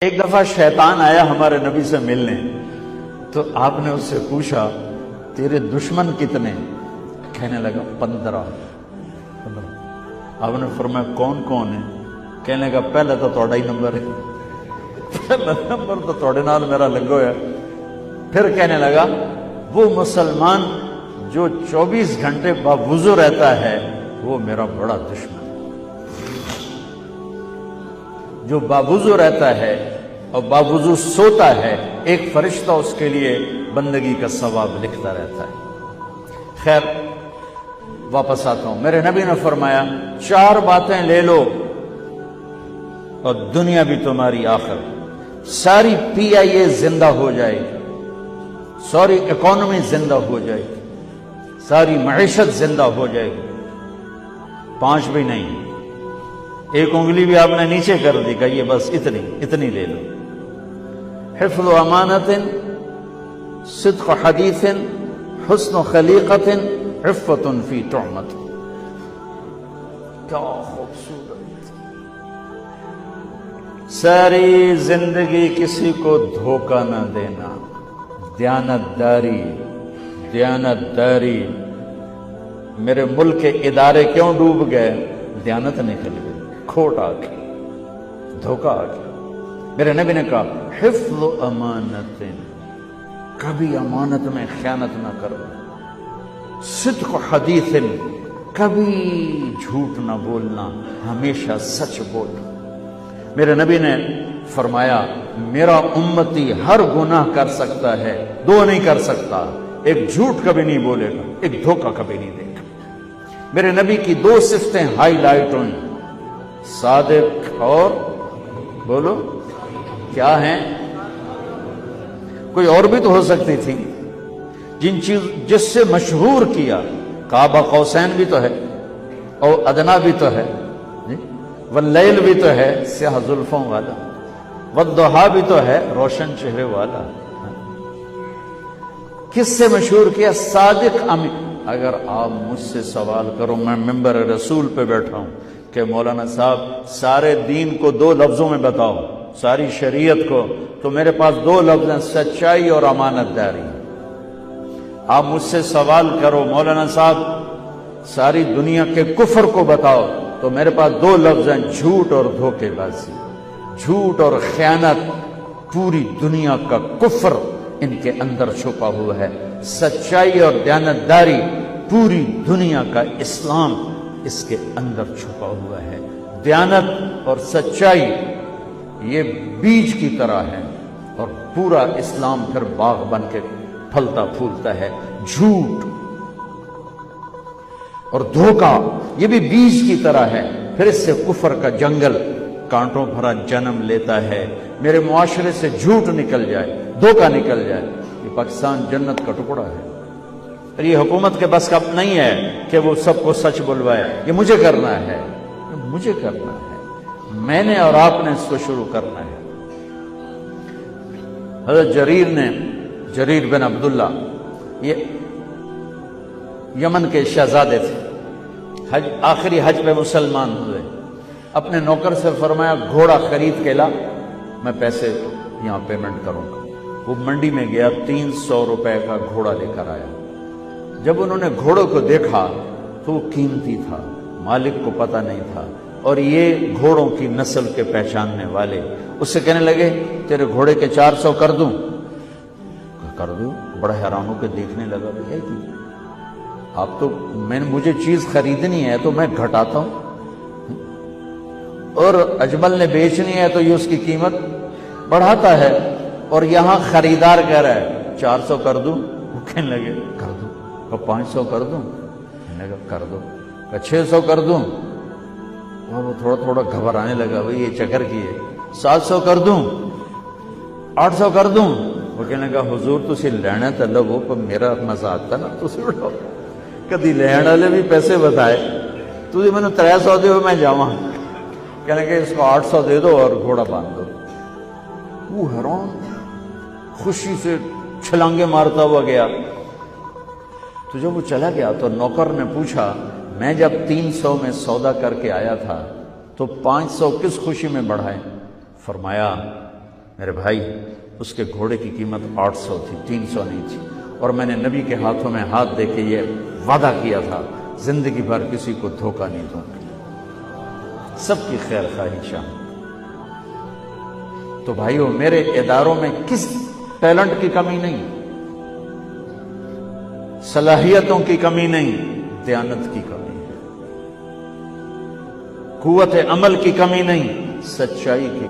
ایک دفعہ شیطان آیا ہمارے نبی سے ملنے، تو آپ نے اس سے پوچھا تیرے دشمن کتنے؟ کہنے لگا 15۔ آپ نے فرمایا کون کون ہے؟ کہنے لگا پہلا تو تھوڑا ہی نمبر ہے، پہلا نمبر تو تھوڑے نال میرا لگو ہے۔ پھر کہنے لگا وہ مسلمان جو 24 گھنٹے باوضو رہتا ہے وہ میرا بڑا دشمن ہے۔ جو باوضو رہتا ہے اور باوضو سوتا ہے، ایک فرشتہ اس کے لیے بندگی کا ثواب لکھتا رہتا ہے۔ خیر، واپس آتا ہوں۔ میرے نبی نے فرمایا 4 باتیں لے لو اور دنیا بھی تمہاری آخر، ساری PIA زندہ ہو جائے گی، ساری اکانومی زندہ ہو جائے گی، ساری معیشت زندہ ہو جائے گی۔ 5 بھی نہیں، ایک انگلی بھی آپ نے نیچے کر دی، کہ یہ بس اتنی لے لو۔ حفظ امانت، صدق حدیث، حسن خلیقت، عفت فی طعمت۔ کیا خوبصورت! ساری زندگی کسی کو دھوکہ نہ دینا، دیانتداری، دیانتداری۔ میرے ملک کے ادارے کیوں ڈوب گئے؟ دیانت نکل گئی، کھوٹ آ گئی، دھوکہ آ گیا۔ میرے نبی نے کہا حفظ امانت، کبھی امانت میں خیانت نہ کرو۔ صدق حدیث، کبھی جھوٹ نہ بولنا، ہمیشہ سچ بولنا۔ میرے نبی نے فرمایا میرا امتی ہر گناہ کر سکتا ہے، 2 نہیں کر سکتا، ایک جھوٹ کبھی نہیں بولے گا، ایک دھوکہ کبھی نہیں دے گا۔ میرے نبی کی 2 صفتیں ہائی لائٹ ہوئیں، صادق اور بولو کیا ہیں؟ کوئی اور بھی تو ہو سکتی تھی، جس سے مشہور کیا۔ کعبہ قوسین بھی تو ہے، اور ادنا بھی تو ہے، واللیل بھی تو ہے سیاہ زلفوں والا، والضحیٰ بھی تو ہے روشن چہرے والا۔ کس سے مشہور کیا؟ صادق امین۔ اگر آپ مجھ سے سوال کرو، میں ممبر رسول پہ بیٹھا ہوں کہ مولانا صاحب سارے دین کو 2 لفظوں میں بتاؤ، ساری شریعت کو، تو میرے پاس 2 لفظ ہیں، سچائی اور امانت داری۔ آپ مجھ سے سوال کرو مولانا صاحب ساری دنیا کے کفر کو بتاؤ، تو میرے پاس 2 لفظ ہیں، جھوٹ اور دھوکے بازی، جھوٹ اور خیانت۔ پوری دنیا کا کفر ان کے اندر چھپا ہوا ہے، سچائی اور دیانتداری، پوری دنیا کا اسلام اس کے اندر چھپا ہوا ہے۔ دیانت اور سچائی یہ بیج کی طرح ہے، اور پورا اسلام پھر باغ بن کے پھلتا پھولتا ہے۔ جھوٹ اور دھوکہ یہ بھی بیج کی طرح ہے، پھر اس سے کفر کا جنگل کانٹوں بھرا جنم لیتا ہے۔ میرے معاشرے سے جھوٹ نکل جائے، دھوکہ نکل جائے، یہ پاکستان جنت کا ٹکڑا ہے۔ اور یہ حکومت کے بس کا نہیں ہے کہ وہ سب کو سچ بلوائے، یہ مجھے کرنا ہے، یہ مجھے کرنا ہے، میں نے اور آپ نے اس کو شروع کرنا ہے۔ حضرت جریر بن عبداللہ یہ یمن کے شہزادے تھے، آخری حج پہ مسلمان ہوئے۔ اپنے نوکر سے فرمایا گھوڑا خرید کے لا، میں پیسے یہاں پیمنٹ کروں گا۔ وہ منڈی میں گیا، 300 روپے کا گھوڑا لے کر آیا۔ جب انہوں نے گھوڑوں کو دیکھا تو وہ قیمتی تھا، مالک کو پتہ نہیں تھا، اور یہ گھوڑوں کی نسل کے پہچاننے والے اس سے کہنے لگے تیرے گھوڑے کے 400 کر دوں؟ کر دوں۔ بڑا حیران ہو کے دیکھنے لگا، آپ تو مجھے چیز خریدنی ہے تو میں گھٹاتا ہوں، اور اجمل نے بیچنی ہے تو یہ اس کی قیمت بڑھاتا ہے، اور یہاں خریدار کہہ رہا ہے 400 کر دوں؟ وہ کہنے لگے کر دوں۔ 500 کر دوں؟ کہنے لگا کر دو۔ 600 کر دوں؟ وہ تھوڑا تھوڑا گھبرانے لگا، بھئی یہ چکر کی ہے۔ 700 کر دوں؟ 800 کر دوں؟ وہ کہنے لگا حضور تسی لینا تو لگو، پر میرا مزہ آتا نا تسی اڑاؤ، کدی لین والے بھی پیسے بتائے، تسی میں نے 300 دے میں جاواں، کہنے لگا اس کو 800 دے دو اور گھوڑا باندھ دو۔ وہ حیران خوشی سے چھلانگے مارتا ہوا گیا۔ تو جب وہ چلا گیا تو نوکر نے پوچھا میں جب 300 میں سودا کر کے آیا تھا تو 500 کس خوشی میں بڑھائے؟ فرمایا میرے بھائی اس کے گھوڑے کی قیمت 800 تھی، 300 نہیں تھی، اور میں نے نبی کے ہاتھوں میں ہاتھ دے کے یہ وعدہ کیا تھا زندگی بھر کسی کو دھوکہ نہیں دوں گا، سب کی خیر خواہشاں۔ تو بھائیو میرے اداروں میں کس ٹیلنٹ کی کمی نہیں، صلاحیتوں کی کمی نہیں، دیانت کی کمی ہے، قوت عمل کی کمی نہیں، سچائی کی